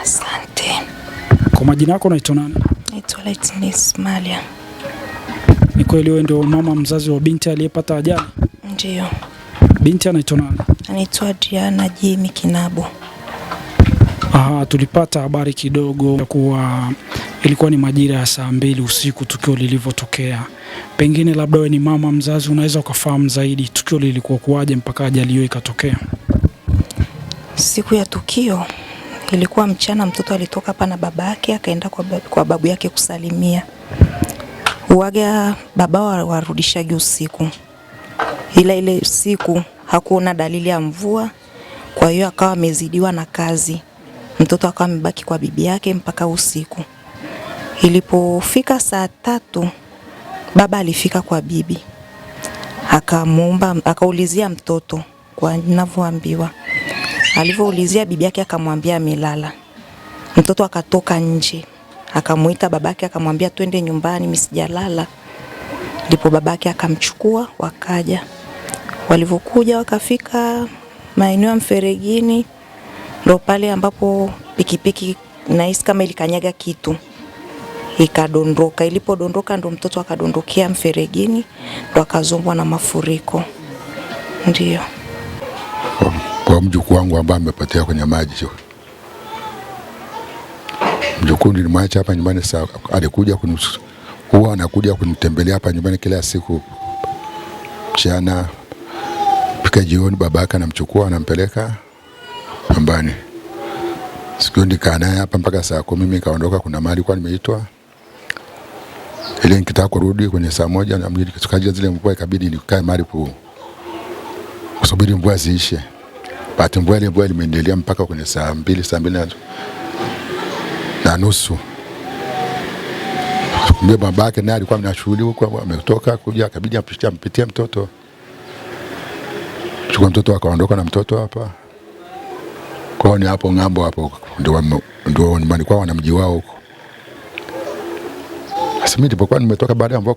Asante. Kwa majina yako unaitwa nani? Naitwa Lightness Malia. Ni kweli wewe ndio mama mzazi wa binti aliyepata ajali? Ndio. Binti anaitwa nani? Anaitwa Diana Jimmy Kinabo. Tulipata habari kidogo kuwa ilikuwa ni majira ya saa 2 usiku tukio lilivyotokea. Pengine labda wewe ni mama mzazi, unaweza ukafahamu zaidi tukio lilikuwa kuaje mpaka ajali hiyo ikatokea? Siku ya tukio ilikuwa mchana, mtoto alitoka hapa na baba yake akaenda kwa babu yake kusalimia. Uwaga baba warudishaje usiku. Ile siku hakuona dalili ya mvua, kwa hiyo akawa amezidiwa na kazi. Mtoto akawa amebaki kwa bibi yake mpaka usiku. Ilipofika saa 3 baba alifika kwa bibi. Akaulizia mtoto kwa ninavyoambiwa. Alivyoulizia bibi yake akamwambia amelala. Mtoto akatoka nje. Akamuita babake akamwambia twende nyumbani, mimi sijalala. Ndipo babake akamchukua wakaja. Walivyokuja wakafika maeneo ya Mferegini, ndio pale ambapo pikipiki nahisi kama ilikanyaga kitu ikadondoka. Ilipodondoka ndo mtoto akadondokea Mferegini, ndo akazombwa na mafuriko. Ndio. Kwa mjukuu wangu ambaye amepotea kwenye maji. Mjukuu nilimwacha hapa nyumbani, alikuja huwa anakuja kunitembelea hapa nyumbani kila siku. Mchana pika jioni babaka anamchukua anampeleka nyumbani. Siku nikaa naye hapa mpaka saa 10 mimi kaondoka, kuna mahali kwa nimeitwa. Ile nikitaka kurudi kwenye saa 1 na mjini tukaja zile mvua ikabidi nikae mahali kusubiri mvua ziishe. Bahati mvua imeendelea mpaka kwenye saa 2 na nusu. Mimi babake naye alikuwa anashughuli huko, ametoka kuja akabidi ampitie mtoto. Chukua mtoto akaondoka na mtoto hapa. Kwa ni hapo ng'ambo hapo ndio nyumbani kwao na mji wao huko. Sasa mimi nilipokuwa nimetoka baada ya mvua